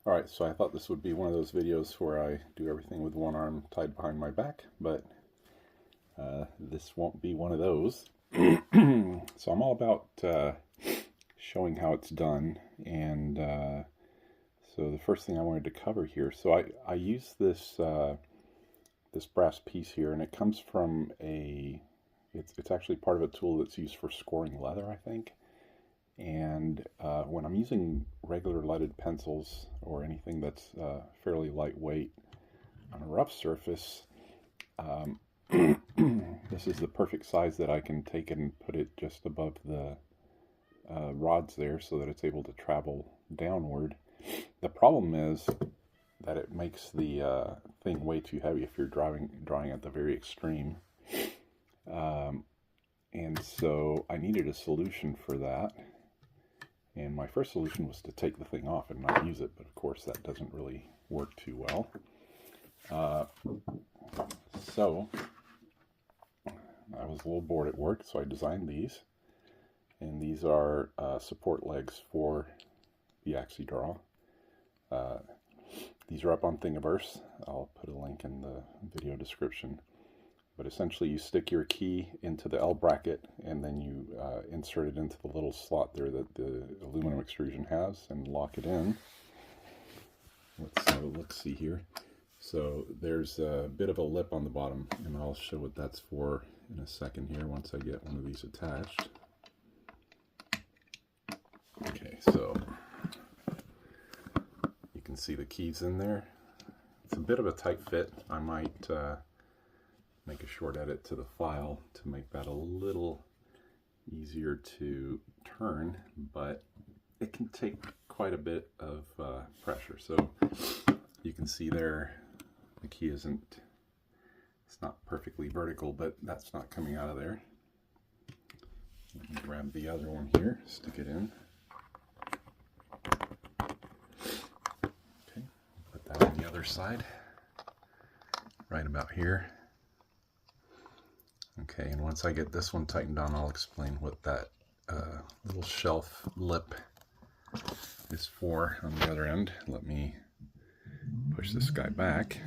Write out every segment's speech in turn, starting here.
Alright, so I thought this would be one of those videos where I do everything with one arm tied behind my back, but this won't be one of those. So I'm all about showing how it's done, and so the first thing I wanted to cover here, so I use this this brass piece here, and it comes from it's actually part of a tool that's used for scoring leather, I think. And when I'm using regular leaded pencils or anything that's fairly lightweight on a rough surface, this is the perfect size that I can take it and put it just above the rods there so that it's able to travel downward. The problem is that it makes the thing way too heavy if you're drawing at the very extreme. And so I needed a solution for that. And my first solution was to take the thing off and not use it, but of course that doesn't really work too well. So I was a little bored at work, so I designed these. And these are support legs for the AxiDraw. These are up on Thingiverse. I'll put a link in the video description. But essentially you stick your key into the L bracket and then you insert it into the little slot there that the aluminum extrusion has and lock it in. Let's see here. So there's a bit of a lip on the bottom, and I'll show what that's for in a second here once I get one of these attached. Okay, so you can see the keys in there. It's a bit of a tight fit. I might make a short edit to the file to make that a little easier to turn, but it can take quite a bit of pressure. So you can see there the key it's not perfectly vertical, but that's not coming out of there. Let me grab the other one here, stick it in. Okay, put that on the other side, right about here. Okay, and once I get this one tightened on, I'll explain what that little shelf lip is for on the other end. Let me push this guy back.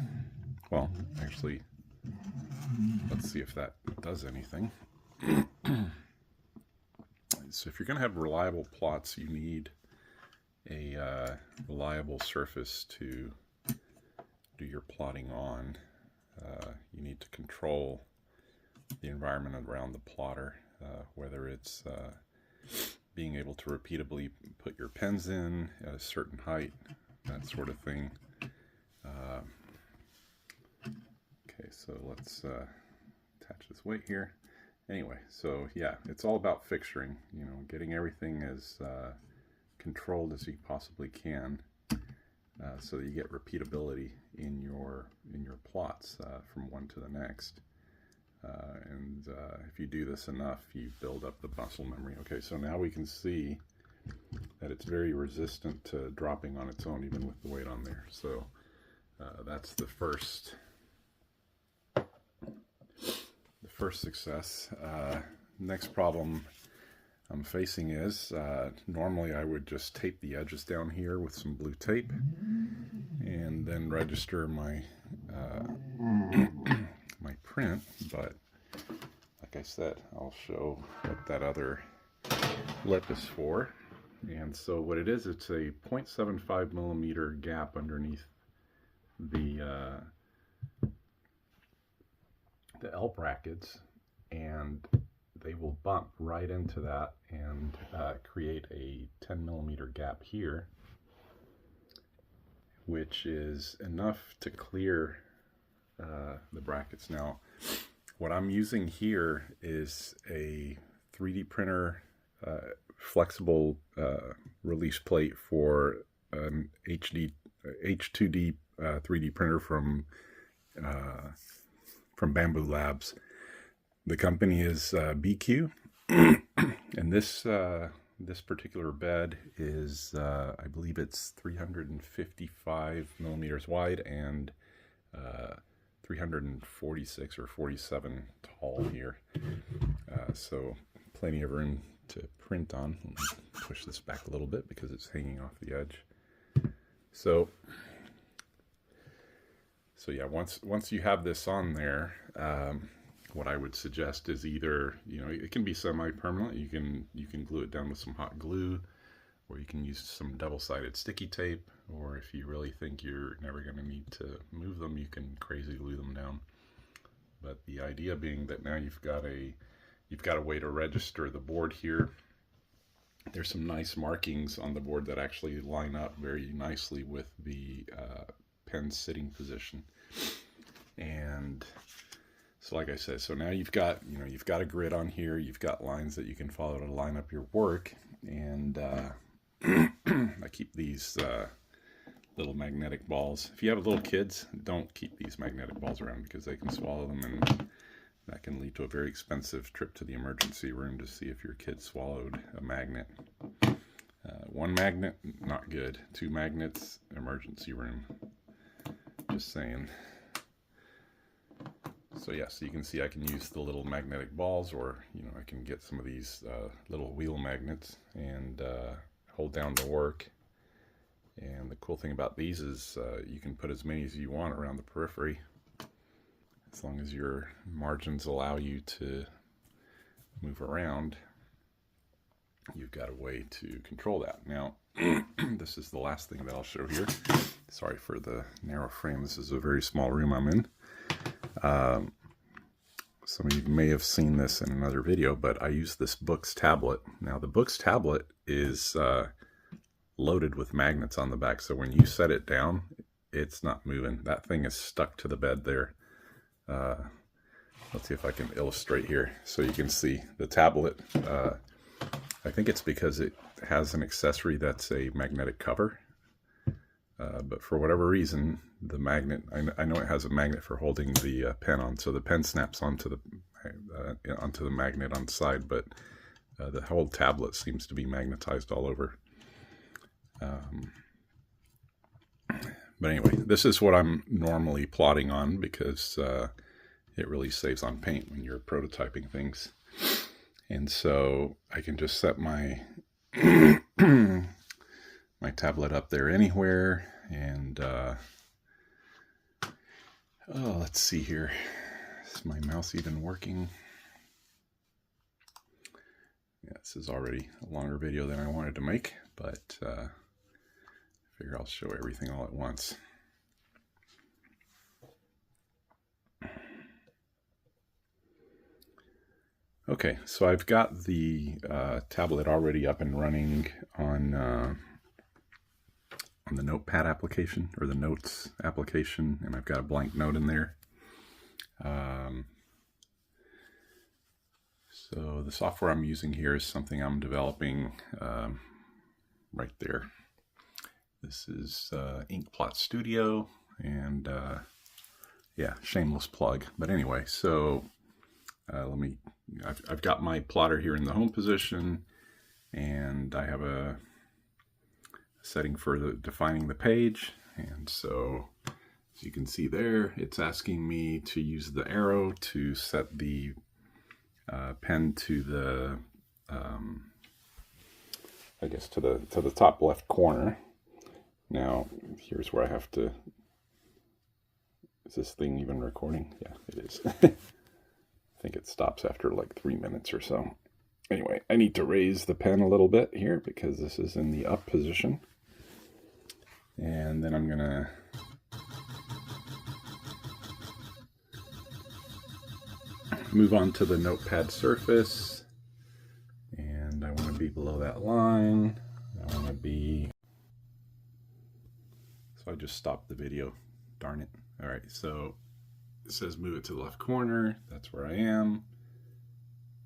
Well, actually, let's see if that does anything. So if you're going to have reliable plots, you need a reliable surface to do your plotting on. You need to control the environment around the plotter, whether it's being able to repeatably put your pens in at a certain height, that sort of thing. Okay, so let's attach this weight here. Anyway, so yeah, it's all about fixturing, you know, getting everything as controlled as you possibly can, so that you get repeatability in your plots from one to the next. And if you do this enough, you build up the muscle memory. Okay, so now we can see that it's very resistant to dropping on its own, even with the weight on there. So that's the first success. Next problem I'm facing is normally I would just tape the edges down here with some blue tape and then register my my print, but like I said, I'll show what that other lip is for. And so what it is, it's a 0.75 millimeter gap underneath the L brackets, and they will bump right into that and create a 10 millimeter gap here, which is enough to clear the brackets. Now, what I'm using here is a 3D printer flexible release plate for an H2D 3D printer from Bamboo Labs. The company is BQ, and this particular bed is I believe it's 355 millimeters wide and 346 or 47 tall here, so plenty of room to print on. Let me push this back a little bit because it's hanging off the edge. So yeah, once you have this on there, what I would suggest is either, it can be semi-permanent. You can glue it down with some hot glue, or you can use some double-sided sticky tape, or if you really think you're never going to need to move them, you can crazy glue them down. But the idea being that now you've got a way to register the board here. There's some nice markings on the board that actually line up very nicely with the pen sitting position. And so like I said, so now you've got a grid on here, you've got lines that you can follow to line up your work. And I keep these little magnetic balls. If you have little kids, don't keep these magnetic balls around because they can swallow them, and that can lead to a very expensive trip to the emergency room to see if your kid swallowed a magnet. One magnet, not good. 2 magnets, emergency room. Just saying. So yeah, so you can see I can use the little magnetic balls, or I can get some of these little wheel magnets and hold down the work. And the cool thing about these is you can put as many as you want around the periphery, as long as your margins allow you to move around. You've got a way to control that. Now, this is the last thing that I'll show here. Sorry for the narrow frame. This is a very small room I'm in. Some of you may have seen this in another video, but I use this Boox tablet. Now, the Boox tablet is loaded with magnets on the back, so when you set it down, it's not moving. That thing is stuck to the bed there. Let's see if I can illustrate here so you can see the tablet. I think it's because it has an accessory that's a magnetic cover, but for whatever reason, the magnet, I know it has a magnet for holding the pen on, so the pen snaps onto the magnet on the side, but the whole tablet seems to be magnetized all over. But anyway, this is what I'm normally plotting on because it really saves on paint when you're prototyping things. And so I can just set my my tablet up there anywhere, and oh, let's see here. Is my mouse even working? Yeah, this is already a longer video than I wanted to make, but I figure I'll show everything all at once. Okay, so I've got the tablet already up and running on the Notepad application, or the Notes application, and I've got a blank note in there. So the software I'm using here is something I'm developing right there. This is Inkplot Studio, and yeah, shameless plug. But anyway, so I've got my plotter here in the home position, and I have a setting for defining the page. And so as you can see there, it's asking me to use the arrow to set the pen to the I guess to the top left corner. Now here's where I have to, is this thing even recording? Yeah, it is. I think it stops after like 3 minutes or so. Anyway, I need to raise the pen a little bit here because this is in the up position. And then I'm gonna move on to the notepad surface, and I want to be below that line. I want to be, so I just stopped the video, darn it. All right, so it says move it to the left corner. That's where I am.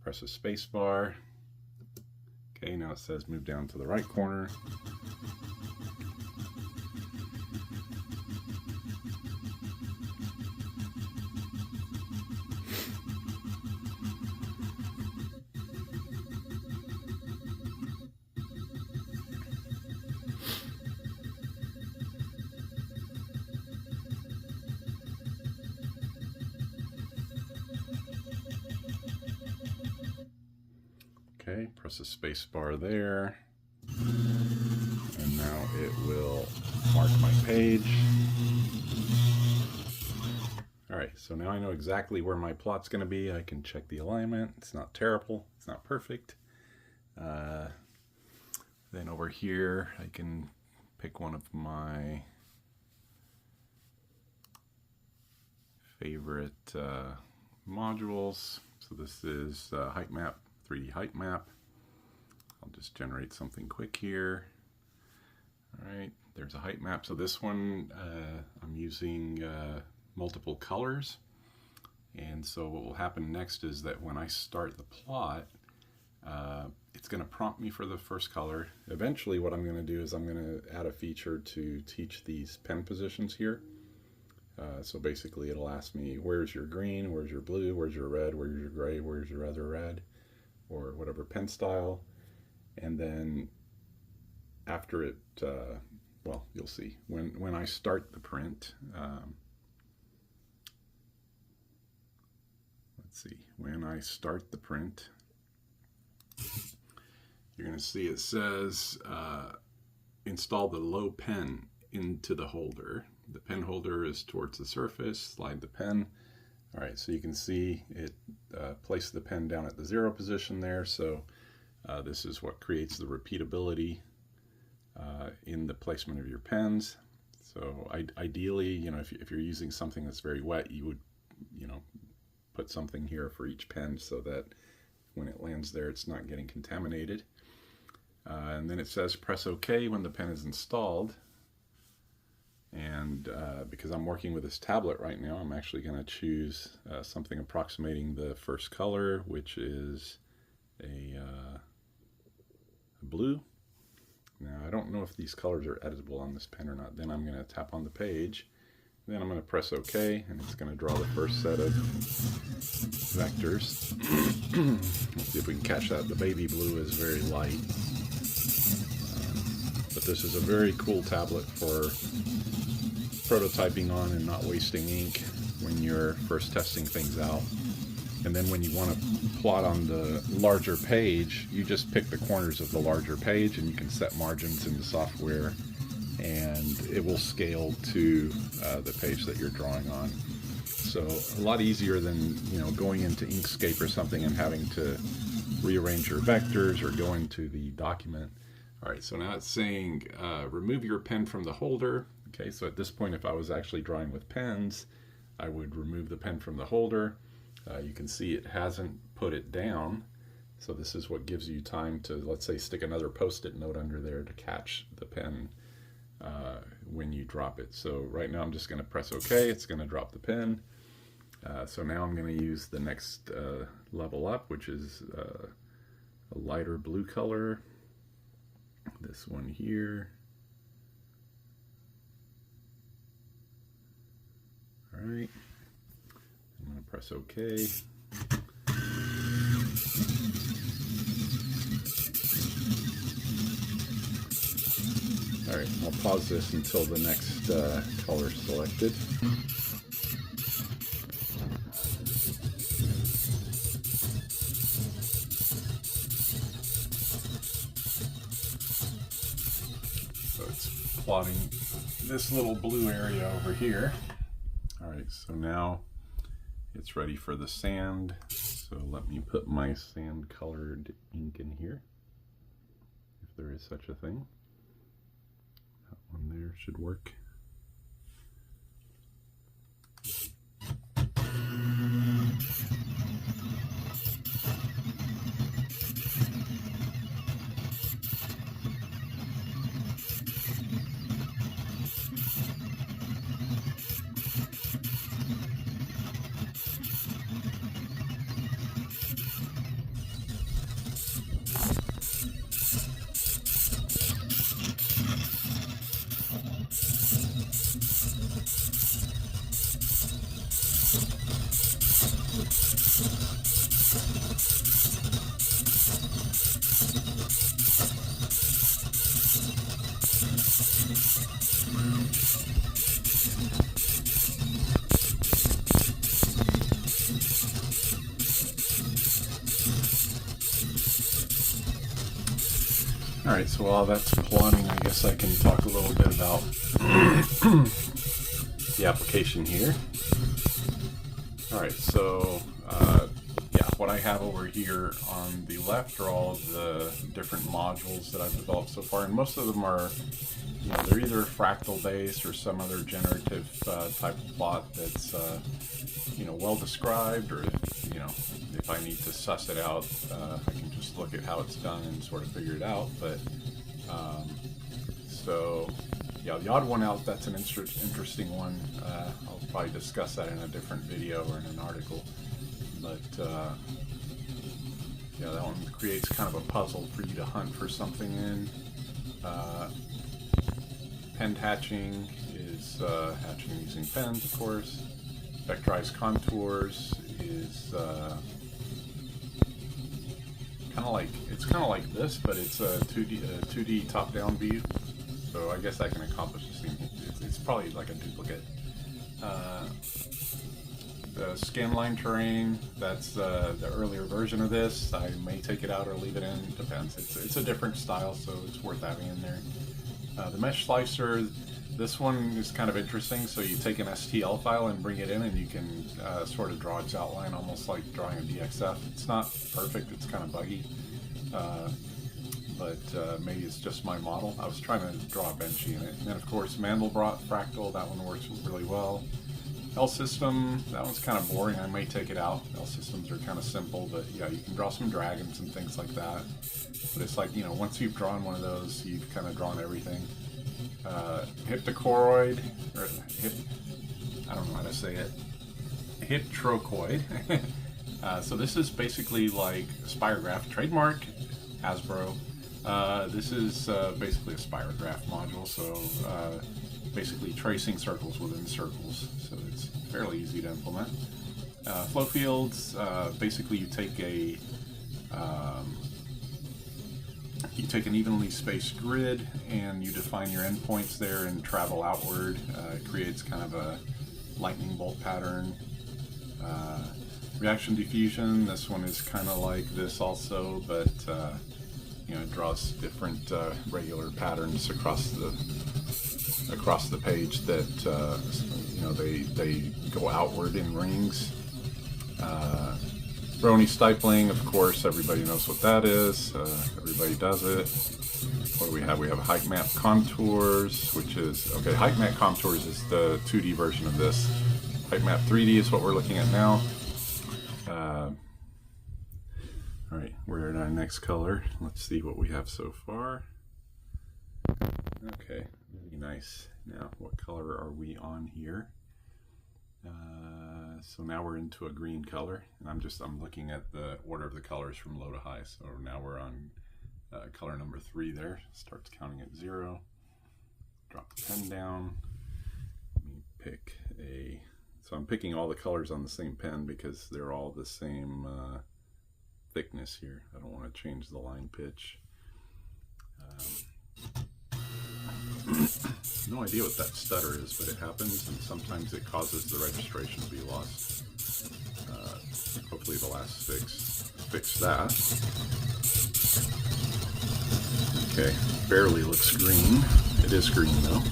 Press the space bar. Okay, now it says move down to the right corner. Okay, press the space bar there, and now it will mark my page. Alright, so now I know exactly where my plot's going to be. I can check the alignment. It's not terrible. It's not perfect. Then over here, I can pick one of my favorite modules. So this is height map, 3D height map. I'll just generate something quick here. All right, there's a height map. So this one, I'm using multiple colors. And so what will happen next is that when I start the plot, it's going to prompt me for the first color. Eventually what I'm going to do is I'm going to add a feature to teach these pen positions here. So basically it'll ask me, where's your green, where's your blue, where's your red, where's your gray, where's your other red, or whatever pen style. And then after it, well, you'll see, when I start the print, let's see, when I start the print, you're going to see it says install the low pen into the holder. The pen holder is towards the surface, slide the pen. All right, so you can see it placed the pen down at the 0 position there. So this is what creates the repeatability in the placement of your pens. So ideally, you know, if you're using something that's very wet, you would, you know, put something here for each pen so that when it lands there, it's not getting contaminated. And then it says press OK when the pen is installed. And because I'm working with this tablet right now, I'm actually going to choose something approximating the first color, which is a blue. Now, I don't know if these colors are editable on this pen or not. Then I'm going to tap on the page. Then I'm going to press OK, and it's going to draw the first set of vectors. Let's see if we can catch that. The baby blue is very light. But this is a very cool tablet for prototyping on and not wasting ink when you're first testing things out. And then when you want to plot on the larger page, you just pick the corners of the larger page and you can set margins in the software and it will scale to the page that you're drawing on. So a lot easier than, you know, going into Inkscape or something and having to rearrange your vectors or go into the document. All right, so now it's saying remove your pen from the holder. Okay, so at this point, if I was actually drawing with pens, I would remove the pen from the holder. You can see it hasn't put it down. So this is what gives you time to, let's say, stick another post-it note under there to catch the pen when you drop it. So right now I'm just going to press OK. It's going to drop the pen. So now I'm going to use the next level up, which is a lighter blue color. This one here. All right. I'm going to press OK. All right, I'll pause this until the next color is selected. So it's plotting this little blue area over here. All right, so now it's ready for the sand. So let me put my sand colored ink in here, if there is such a thing. That one there should work. Alright, so while that's plotting, I guess I can talk a little bit about the application here. Alright, so yeah, what I have over here on the left are all of the different modules that I've developed so far, and most of them are, you know, they're either fractal based or some other generative type of plot that's you know, well described, or you know, if I need to suss it out, I can just look at how it's done and sort of figure it out. But so yeah, the odd one out, that's an interesting one. I'll probably discuss that in a different video or in an article. But yeah, that one creates kind of a puzzle for you to hunt for something in. Pen hatching is hatching using pens, of course. Vectorized contours is kind of like this, but it's a 2D top-down view. So I guess I can accomplish the same. It's probably like a duplicate. The scanline terrain, that's the earlier version of this. I may take it out or leave it in, depends. It's a different style, so it's worth having in there. The mesh slicer, this one is kind of interesting. So you take an STL file and bring it in, and you can sort of draw its outline, almost like drawing a DXF. It's not perfect, it's kind of buggy, but maybe it's just my model. I was trying to draw a benchy in it. And then of course Mandelbrot fractal, that one works really well. L system, that one's kind of boring. I may take it out. L systems are kind of simple, but yeah, you can draw some dragons and things like that. But it's like, you know, once you've drawn one of those, you've kind of drawn everything. Hyptochoroid, or I don't know how to say it. Hyptrochoid. So this is basically like Spirograph, trademark AxiDraw. This is basically a Spirograph module, so basically tracing circles within circles, so it's fairly easy to implement. Flow fields, basically you take an evenly spaced grid and you define your endpoints there and travel outward. It creates kind of a lightning bolt pattern. Reaction diffusion, this one is kind of like this also, but you know, it draws different regular patterns across the page that you know, they go outward in rings. Brony stippling, of course, everybody knows what that is. Everybody does it. What do we have? We have height map contours, which is, okay, height map contours is the 2D version of this. Height map 3D is what we're looking at now. Alright, we're at our next color. Let's see what we have so far. Okay, really nice. Now, what color are we on here? So now we're into a green color, and I'm looking at the order of the colors from low to high. So now we're on color number 3 there. Starts counting at 0. Drop the pen down. Let me pick a. So I'm picking all the colors on the same pen because they're all the same thickness here. I don't want to change the line pitch. No idea what that stutter is, but it happens, and sometimes it causes the registration to be lost. Hopefully the last fix that. Okay, barely looks green. It is green though.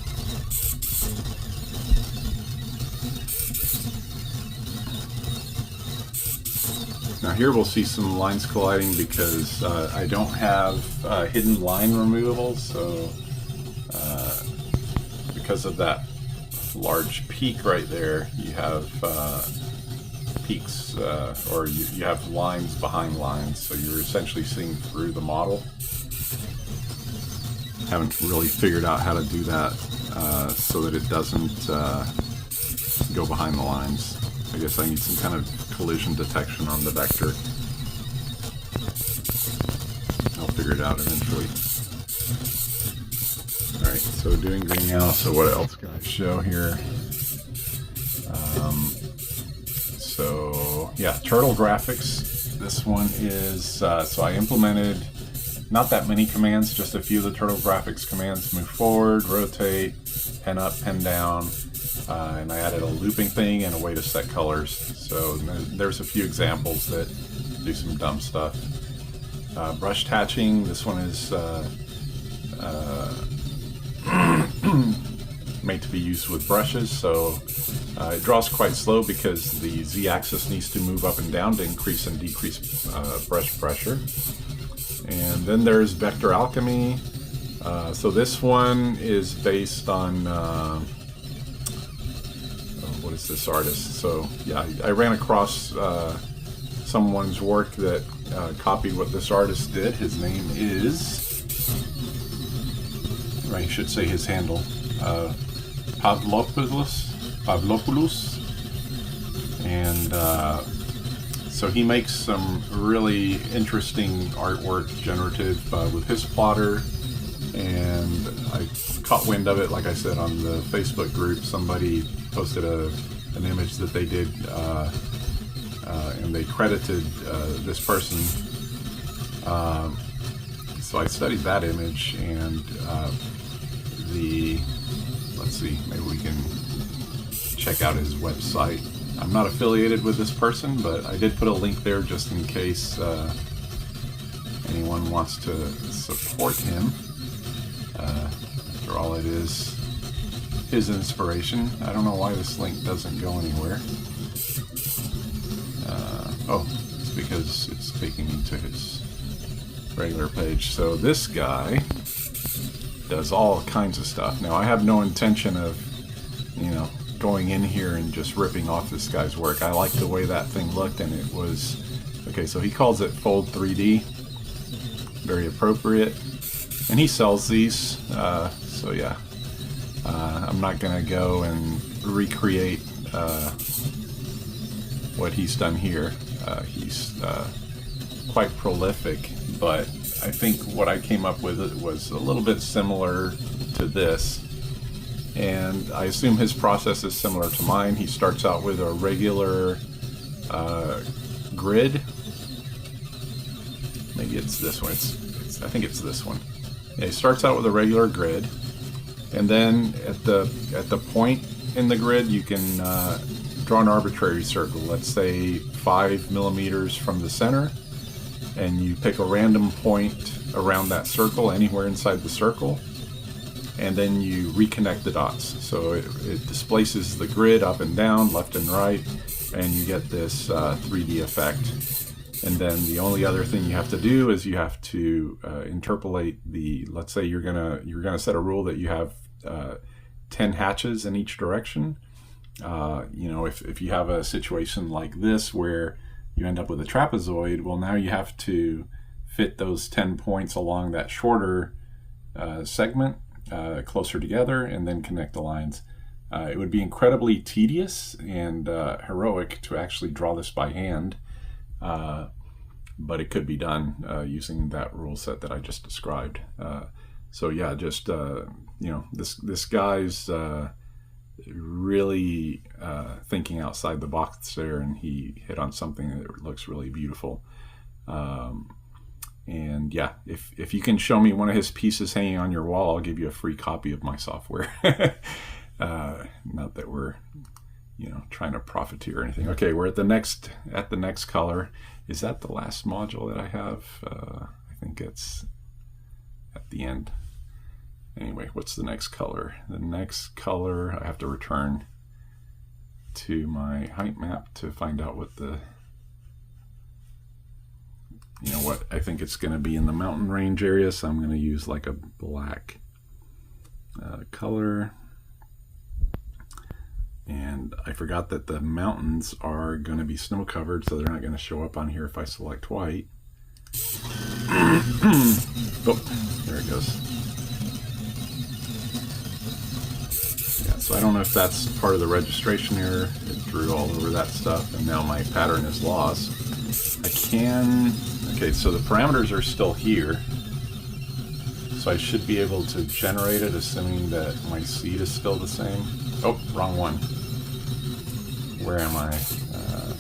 Now here we'll see some lines colliding because I don't have hidden line removal, so because of that large peak right there, you have peaks, or you have lines behind lines, so you're essentially seeing through the model. Haven't really figured out how to do that so that it doesn't go behind the lines. I guess I need some kind of collision detection on the vector. I'll figure it out eventually. Alright, so doing green now, so what else can I show here? So yeah, turtle graphics. This one is, so I implemented not that many commands, just a few of the turtle graphics commands. Move forward, rotate, pen up, pen down, and I added a looping thing and a way to set colors. So there's a few examples that do some dumb stuff. Brush hatching, this one is made to be used with brushes, so it draws quite slow because the Z-axis needs to move up and down to increase and decrease brush pressure. And then there's Vector Alchemy. So this one is based on what is this artist? So yeah, I ran across someone's work that copied what this artist did. His name is, I should say his handle, Pavlopoulos, and so he makes some really interesting artwork, generative, with his plotter, and I caught wind of it, like I said, on the Facebook group. Somebody posted an image that they did, and they credited this person. So I studied that image, and let's see, maybe we can check out his website. I'm not affiliated with this person, but I did put a link there just in case anyone wants to support him. After all, it is his inspiration. I don't know why this link doesn't go anywhere. Oh, it's because it's taking me to his regular page. So this guy does all kinds of stuff. Now, I have no intention of, going in here and just ripping off this guy's work. I like the way that thing looked, and it was okay. So he calls it Fold 3D, very appropriate, and he sells these. So yeah, I'm not gonna go and recreate what he's done here. He's quite prolific, but I think what I came up with was a little bit similar to this, and I assume his process is similar to mine. He starts out with a regular grid. Maybe it's this one. I think it's this one. Yeah, he starts out with a regular grid, and then at the point in the grid, you can draw an arbitrary circle. Let's say 5 millimeters from the center, and you pick a random point around that circle, anywhere inside the circle, and then you reconnect the dots. So it displaces the grid up and down, left and right, and you get this 3D effect. And then the only other thing you have to do is you have to interpolate let's say you're gonna set a rule that you have 10 hatches in each direction. If you have a situation like this where you end up with a trapezoid, well, now you have to fit those 10 points along that shorter segment closer together and then connect the lines. It would be incredibly tedious and heroic to actually draw this by hand, but it could be done using that rule set that I just described. So yeah, just this guy's really thinking outside the box there, and he hit on something that looks really beautiful. And yeah, if you can show me one of his pieces hanging on your wall, I'll give you a free copy of my software. Not that we're trying to profiteer or anything. Okay, we're at the next color. Is that the last module that I have? I think it's at the end. Anyway, what's the next color? The next color, I have to return to my height map to find out what what I think it's going to be in the mountain range area. So I'm going to use like a black color. And I forgot that the mountains are going to be snow covered, so they're not going to show up on here if I select white. Oh, there it goes. Yeah, so I don't know if that's part of the registration error. It drew all over that stuff, and now my pattern is lost. Okay, so the parameters are still here. So I should be able to generate it, assuming that my seed is still the same. Oh, wrong one. Where am I?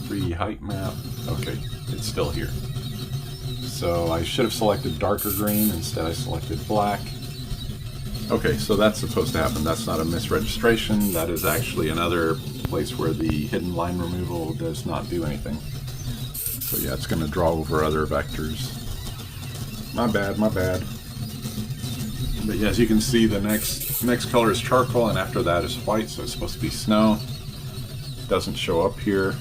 3D height map. Okay, it's still here. So I should have selected darker green. Instead I selected black. Okay, so that's supposed to happen. That's not a misregistration. That is actually another place where the hidden line removal does not do anything. So yeah, it's going to draw over other vectors. My bad, my bad. But yeah, as you can see, the next color is charcoal, and after that is white, so it's supposed to be snow. It doesn't show up here.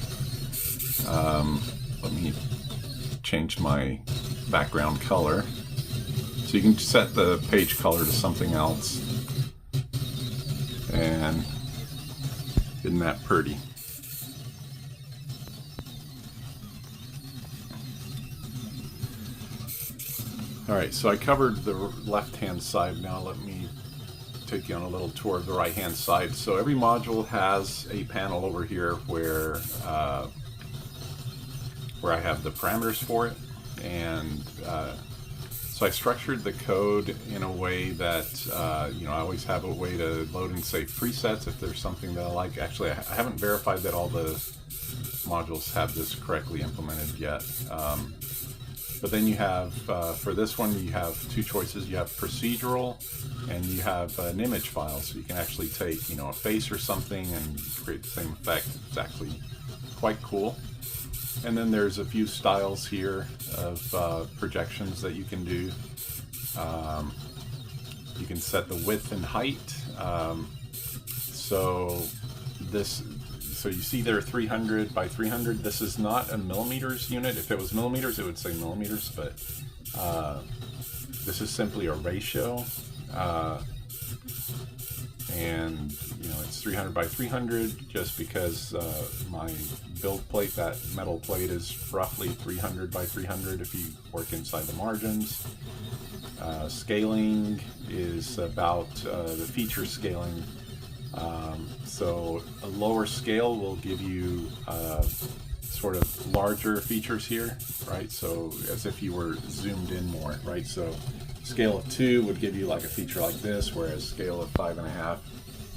Let me change my background color. So you can set the page color to something else. And isn't that pretty? Alright, so I covered the left-hand side. Now let me take you on a little tour of the right-hand side. So every module has a panel over here where I have the parameters for it. And so I structured the code in a way that, you know, I always have a way to load and save presets if there's something that I like. Actually, I haven't verified that all the modules have this correctly implemented yet. But then you have, for this one, you have two choices. You have procedural and you have an image file. So you can actually take, you know, a face or something and create the same effect. It's actually quite cool. And then there's a few styles here of projections that you can do. You can set the width and height. So you see there 300 by 300. This is not a millimeters unit. If it was millimeters, it would say millimeters, but this is simply a ratio. And you know, it's 300 by 300 just because my build plate, that metal plate, is roughly 300 by 300 if you work inside the margins. Scaling is about the feature scaling. So a lower scale will give you sort of larger features here, right? So as if you were zoomed in more, right? So scale of 2 would give you like a feature like this, whereas scale of 5.5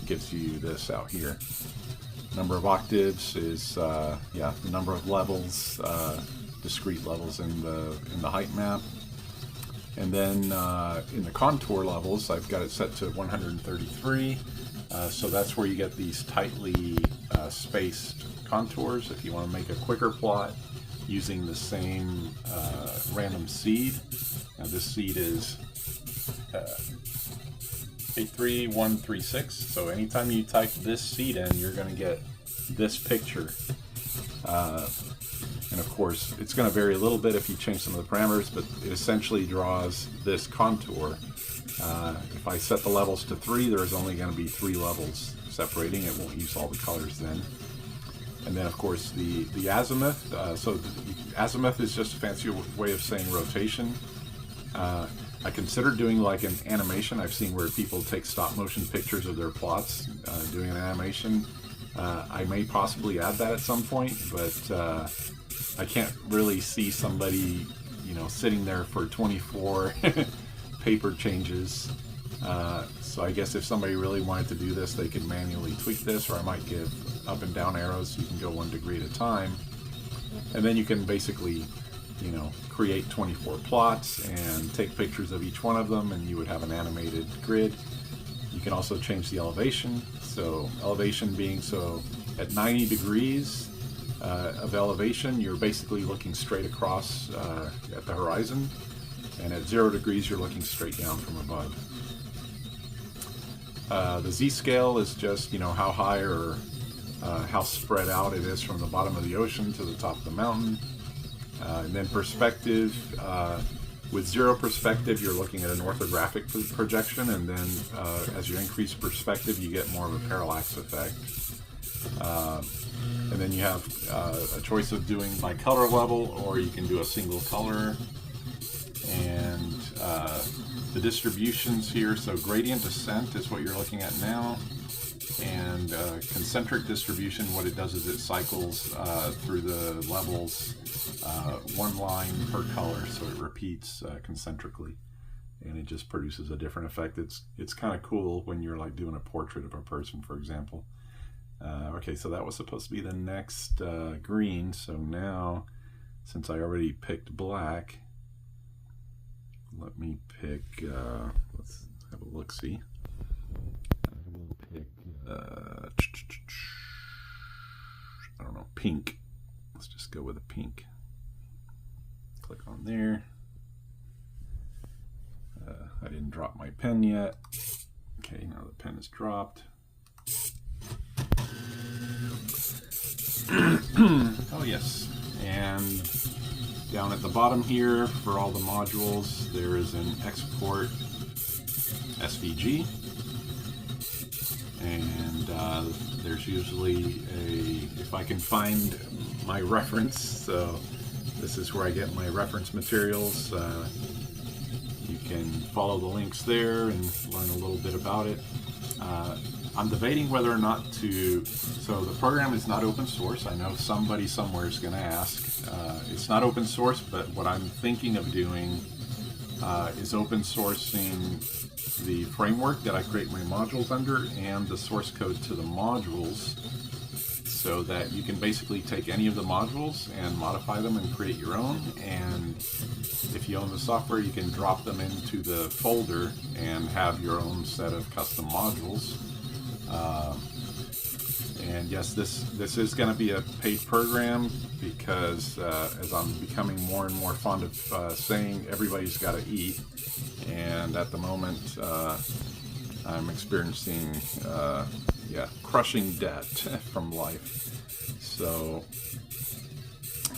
gives you this out here. Number of octaves is yeah, the number of levels, discrete levels in the height map. And then in the contour levels, I've got it set to 133. So that's where you get these tightly spaced contours. If you want to make a quicker plot using the same random seed. Now this seed is 83136. So anytime you type this seed in, you're going to get this picture. And of course, it's going to vary a little bit if you change some of the parameters, but it essentially draws this contour. If I set the levels to 3, there's only going to be 3 levels separating. It won't use all the colors then. And then, of course, the azimuth. So the azimuth is just a fancy way of saying rotation. I consider doing like an animation. I've seen where people take stop motion pictures of their plots doing an animation. I may possibly add that at some point, but I can't really see somebody, you know, sitting there for 24 paper changes. So I guess if somebody really wanted to do this, they could manually tweak this, or I might give up and down arrows so you can go 1 degree at a time. And then you can basically, you know, create 24 plots and take pictures of each one of them, and you would have an animated grid. You can also change the elevation. So elevation being, so at 90 degrees of elevation, you're basically looking straight across at the horizon. And at 0 degrees, you're looking straight down from above. The Z-scale is just, you know, how high or how spread out it is from the bottom of the ocean to the top of the mountain. And then perspective, with 0 perspective, you're looking at an orthographic projection, and then as you increase perspective, you get more of a parallax effect. And then you have a choice of doing by color level, or you can do a single color. And the distributions here, so gradient descent is what you're looking at now, and concentric distribution, what it does is it cycles through the levels 1 line per color, so it repeats concentrically, and it just produces a different effect. It's kind of cool when you're like doing a portrait of a person, for example. Okay, so that was supposed to be the next green, so now, since I already picked black, let me pick, let's have a look-see. We'll pick, I don't know, pink. Let's just go with a pink. Click on there. I didn't drop my my pen yet. Okay, now the pen is dropped. Oh yes, and down at the bottom here for all the modules there is an export SVG, and there's usually if I can find my reference, so this is where I get my reference materials. You can follow the links there and learn a little bit about it. I'm debating whether or not to, so the program is not open source. I know somebody somewhere is going to ask. It's not open source, but what I'm thinking of doing is open sourcing the framework that I create my modules under and the source code to the modules, so that you can basically take any of the modules and modify them and create your own. And if you own the software, you can drop them into the folder and have your own set of custom modules. And yes, this is going to be a paid program, because as I'm becoming more and more fond of saying, everybody's got to eat, and at the moment I'm experiencing crushing debt from life, so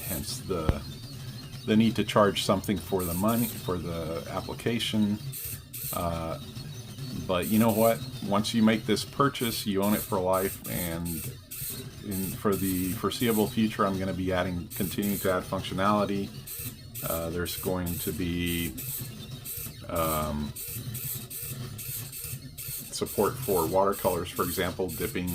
hence the need to charge something for the money, for the application. But you know what? Once you make this purchase, you own it for life, and for the foreseeable future, I'm going to be continuing to add functionality. There's going to be support for watercolors, for example, dipping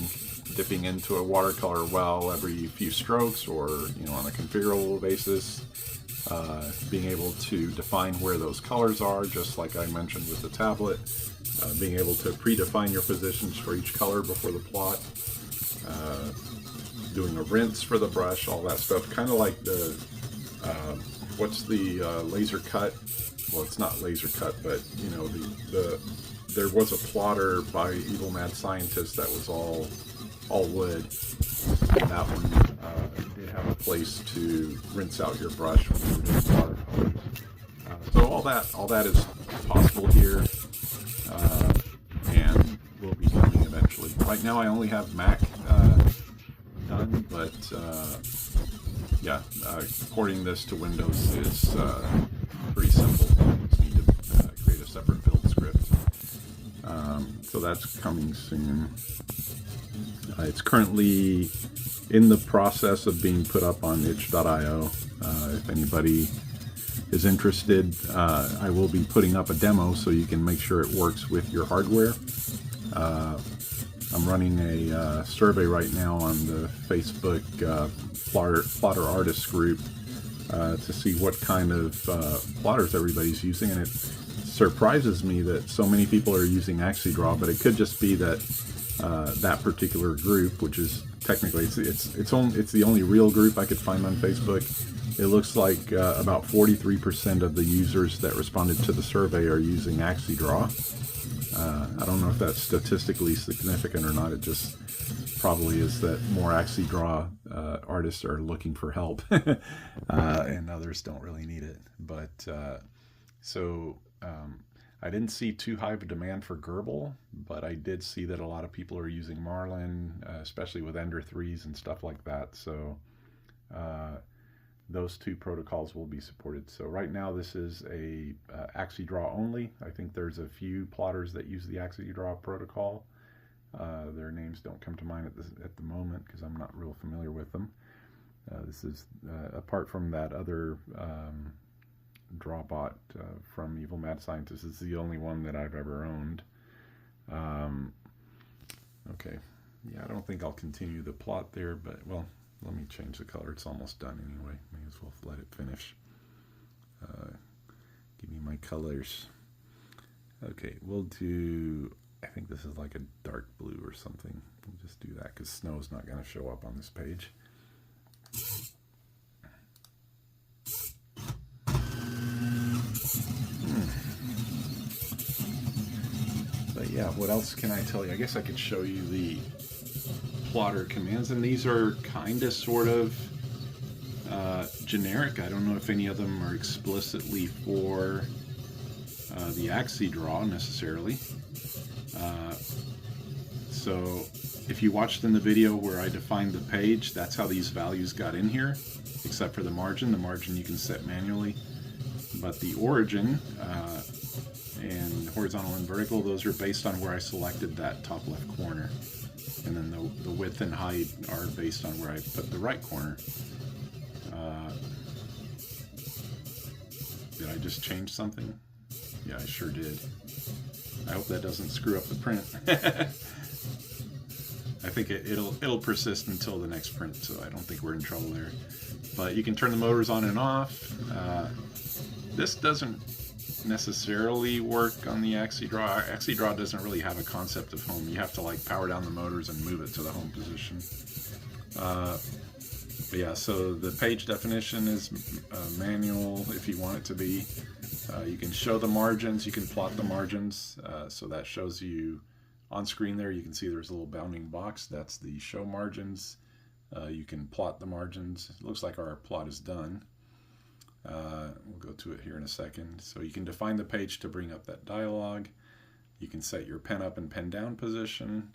into a watercolor well every few strokes, or on a configurable basis. Being able to define where those colors are, just like I mentioned with the tablet. Being able to predefine your positions for each color before the plot. Doing a rinse for the brush, all that stuff. Kind of like the, what's the laser cut? Well, it's not laser cut, but there was a plotter by Evil Mad Scientist that was all wood. That one did have a place to rinse out your brush when you were doing watercolors. So all that is possible here, and will be coming eventually. Right now I only have Mac done, but porting this to Windows is pretty simple. You just need to create a separate build script. So that's coming soon. It's currently in the process of being put up on itch.io. If anybody is interested, I will be putting up a demo so you can make sure it works with your hardware. I'm running a survey right now on the Facebook plotter artists group to see what kind of plotters everybody's using, and it surprises me that so many people are using AxiDraw, but it could just be that that particular group, which is technically it's the only real group I could find on Facebook. It looks like about 43% of the users that responded to the survey are using AxiDraw. I don't know if that's statistically significant or not. It just probably is that more AxiDraw artists are looking for help, and others don't really need it. But I didn't see too high of a demand for Gerbil, but I did see that a lot of people are using Marlin, especially with Ender 3s and stuff like that. So those two protocols will be supported. So right now this is a AxiDraw only. I think there's a few plotters that use the AxiDraw protocol. Their names don't come to mind at the moment because I'm not real familiar with them. This is apart from that other Drawbot from Evil Mad Scientist. Is the only one that I've ever owned. Okay, yeah, I don't think I'll continue the plot there, but well, let me change the color. It's almost done anyway. May as well let it finish. Give me my colors. Okay, we'll do, I think this is like a dark blue or something. We'll just do that because snow's not going to show up on this page. But yeah, what else can I tell you? I guess I could show you the plotter commands, and these are kind of sort of generic. I don't know if any of them are explicitly for the AxiDraw necessarily. So if you watched in the video where I defined the page, that's how these values got in here, except for the margin. The margin you can set manually, but the origin and horizontal and vertical, those are based on where I selected that top left corner. And then the width and height are based on where I put the right corner. Did I just change something? Yeah, I sure did. I hope that doesn't screw up the print. I think it'll persist until the next print, so I don't think we're in trouble there. But you can turn the motors on and off. This doesn't necessarily work on the AxiDraw. AxiDraw doesn't really have a concept of home. You have to like power down the motors and move it to the home position. But yeah, so the page definition is manual if you want it to be. You can show the margins, you can plot the margins, so that shows you on screen there. You can see there's a little bounding box. That's the show margins. You can plot the margins. It looks like our plot is done. We'll go to it here in a second. So you can define the page to bring up that dialog. You can set your pen up and pen down position.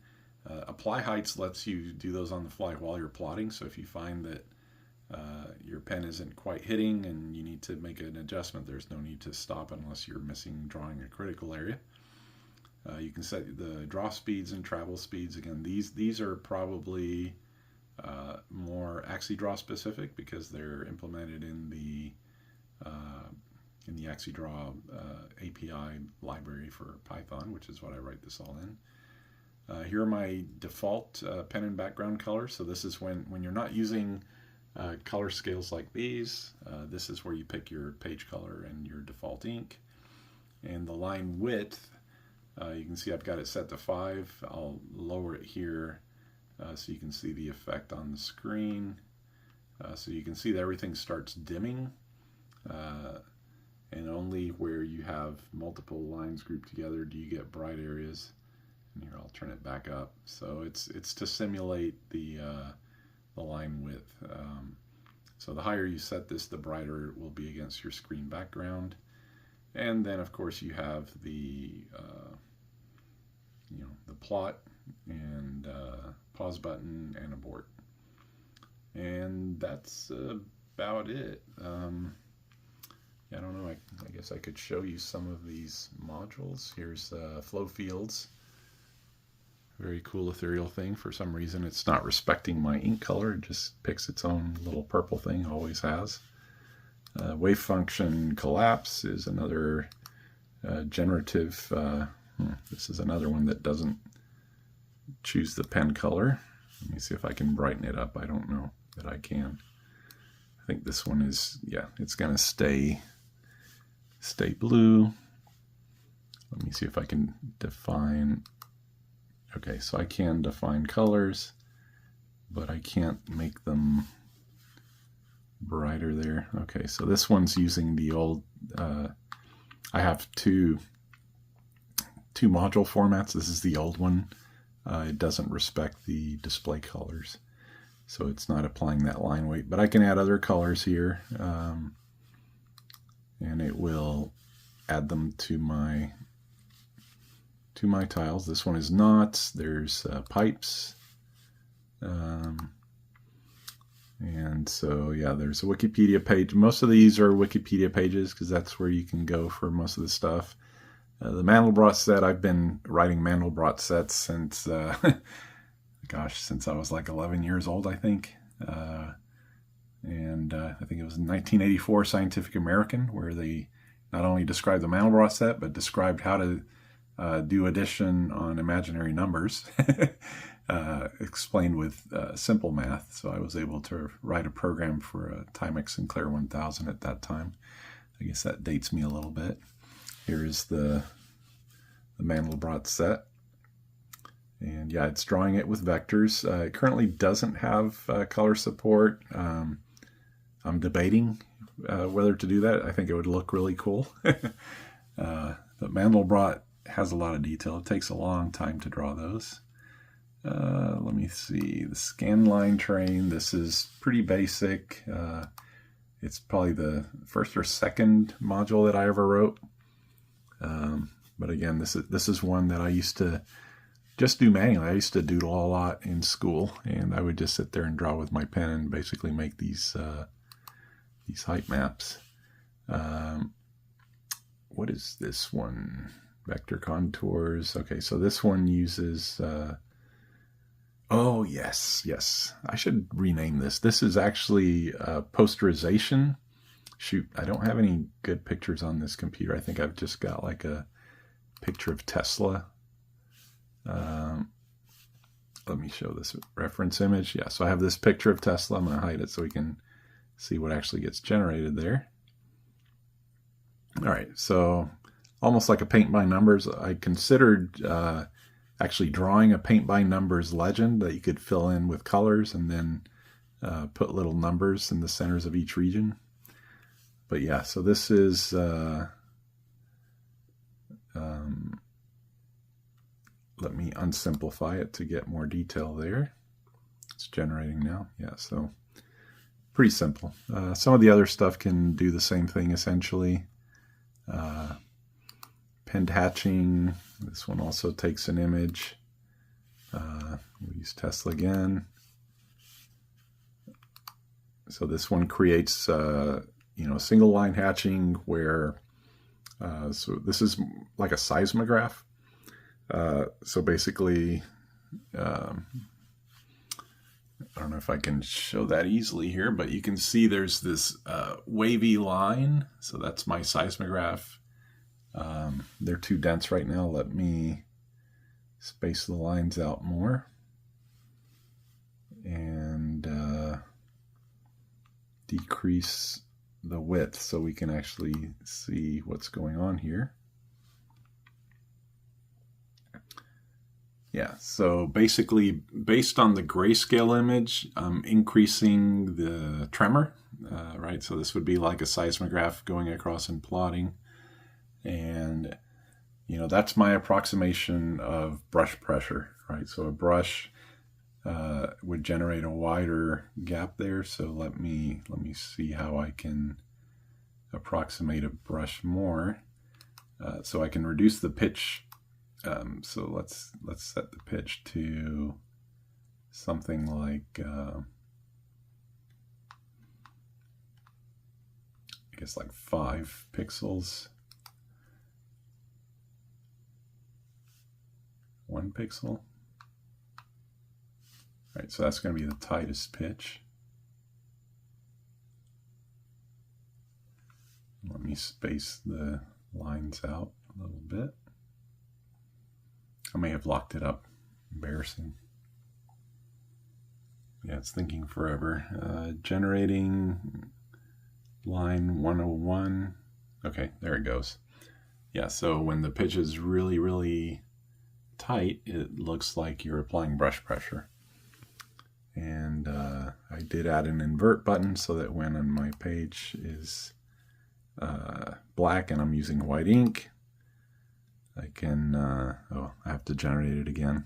Apply heights lets you do those on the fly while you're plotting. So if you find that your pen isn't quite hitting and you need to make an adjustment, there's no need to stop unless you're drawing a critical area. You can set the draw speeds and travel speeds. Again, these are probably more AxiDraw specific because they're implemented in the AxiDraw API library for Python, which is what I write this all in. Here are my default pen and background colors. So this is when you're not using color scales like these. This is where you pick your page color and your default ink. And the line width, you can see I've got it set to 5. I'll lower it here so you can see the effect on the screen. So you can see that everything starts dimming. And only where you have multiple lines grouped together do you get bright areas. And here I'll turn it back up. So it's to simulate the line width. So the higher you set this, the brighter it will be against your screen background. And then of course you have the the plot and pause button and abort. And that's about it. I don't know, I guess I could show you some of these modules. Here's flow fields. Very cool ethereal thing. For some reason it's not respecting my ink color. It just picks its own little purple thing, always has. Wave function collapse is another generative. This is another one that doesn't choose the pen color. Let me see if I can brighten it up. I don't know that I can. I think this one is, yeah, it's gonna stay blue. Let me see if I can define. Okay, so I can define colors, but I can't make them brighter there. Okay, so this one's using the old, I have two module formats. This is the old one. It doesn't respect the display colors, so it's not applying that line weight, but I can add other colors here, and it will add them to my tiles. This one is knots. There's pipes, and so yeah, there's a Wikipedia page. Most of these are Wikipedia pages because that's where you can go for most of the stuff. The Mandelbrot set, I've been writing Mandelbrot sets since gosh, since I was like 11 years old, I think. And I think it was in 1984 Scientific American, where they not only described the Mandelbrot set, but described how to do addition on imaginary numbers, explained with simple math. So I was able to write a program for a Timex Sinclair 1000 at that time. I guess that dates me a little bit. Here is the Mandelbrot set. And yeah, it's drawing it with vectors. It currently doesn't have color support. I'm debating whether to do that. I think it would look really cool. But Mandelbrot has a lot of detail. It takes a long time to draw those. Let me see. The scan line train. This is pretty basic. It's probably the first or second module that I ever wrote. But again, this is one that I used to just do manually. I used to doodle a lot in school, and I would just sit there and draw with my pen and basically make these height maps. What is this one? Vector contours. Okay, so this one uses... oh, yes. I should rename this. This is actually posterization. Shoot, I don't have any good pictures on this computer. I think I've just got like a picture of Tesla. Let me show this reference image. Yeah, so I have this picture of Tesla. I'm going to hide it so we can see what actually gets generated there. All right, so almost like a paint by numbers. I considered actually drawing a paint by numbers legend that you could fill in with colors and then put little numbers in the centers of each region. But yeah, so this is let me unsimplify it to get more detail there. It's generating now. Yeah, so pretty simple. Some of the other stuff can do the same thing essentially. Penned hatching. This one also takes an image. We'll use Tesla again. So this one creates a single line hatching where so this is like a seismograph. So basically, I don't know if I can show that easily here, but you can see there's this wavy line. So that's my seismograph. They're too dense right now. Let me space the lines out more and decrease the width so we can actually see what's going on here. Yeah, so basically based on the grayscale image, I'm increasing the tremor, right? So this would be like a seismograph going across and plotting. And, that's my approximation of brush pressure, right? So a brush would generate a wider gap there. So let me see how I can approximate a brush more. So I can reduce the pitch. So let's set the pitch to something like I guess like 5 pixels. 1 pixel. All right, so that's going to be the tightest pitch. Let me space the lines out a little bit. I may have locked it up. Embarrassing. Yeah, it's thinking forever. Generating line 101. Okay, there it goes. Yeah, so when the pitch is really, really tight, it looks like you're applying brush pressure. And I did add an invert button so that when on my page is black and I'm using white ink, I can, oh, I have to generate it again.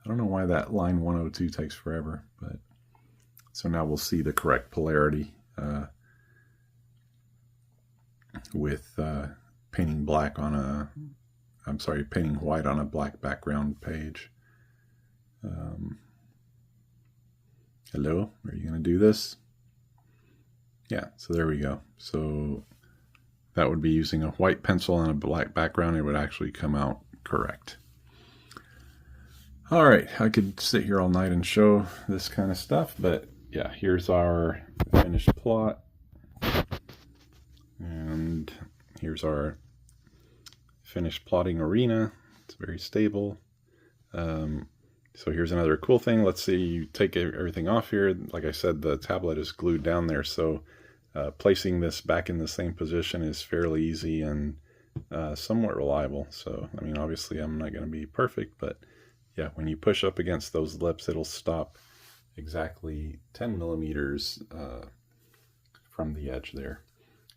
I don't know why that line 102 takes forever, but so now we'll see the correct polarity with painting black on a, I'm sorry, painting white on a black background page. Hello, are you going to do this? Yeah, so there we go. So that would be using a white pencil on a black background. It would actually come out correct. All right, I could sit here all night and show this kind of stuff, but yeah, here's our finished plot. And here's our finished plotting arena. It's very stable. So here's another cool thing. Let's say you take everything off here. Like I said, the tablet is glued down there, so placing this back in the same position is fairly easy and somewhat reliable. So, I mean, obviously I'm not going to be perfect, but yeah, when you push up against those lips, it'll stop exactly 10 millimeters from the edge there.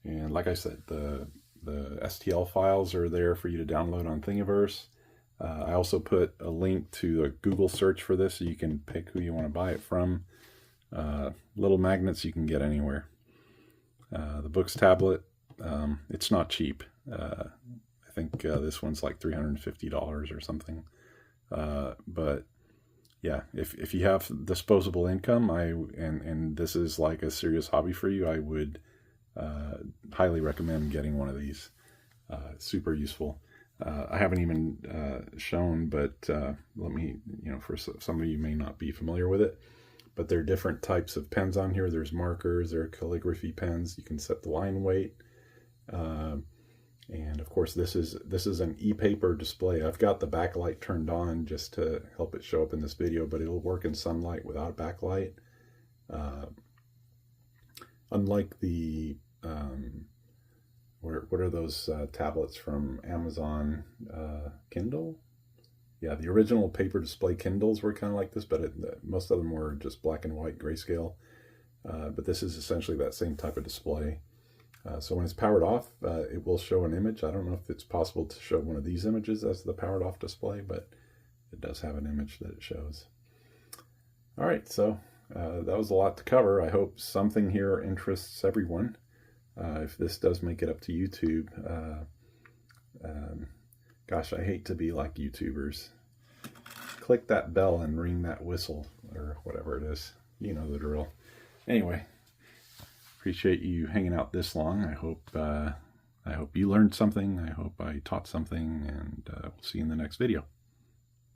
And like I said, the STL files are there for you to download on Thingiverse. I also put a link to a Google search for this so you can pick who you want to buy it from. Little magnets you can get anywhere. The Boox tablet, it's not cheap. I think this one's like $350 or something. But yeah, if you have disposable income, and this is like a serious hobby for you, I would highly recommend getting one of these. Super useful. I haven't even shown, but let me, for some of you may not be familiar with it, but there are different types of pens on here. There's markers, there are calligraphy pens. You can set the line weight. And of course, this is an e-paper display. I've got the backlight turned on just to help it show up in this video, but it'll work in sunlight without a backlight. Unlike the, what are those tablets from Amazon? Kindle? Yeah, the original paper display Kindles were kind of like this, but most of them were just black and white grayscale. But this is essentially that same type of display. So when it's powered off, it will show an image. I don't know if it's possible to show one of these images as the powered off display, but it does have an image that it shows. All right, so that was a lot to cover. I hope something here interests everyone. If this does make it up to YouTube, gosh, I hate to be like YouTubers. Click that bell and ring that whistle, or whatever it is. You know the drill. Anyway, appreciate you hanging out this long. I hope you learned something. I hope I taught something, and we'll see you in the next video.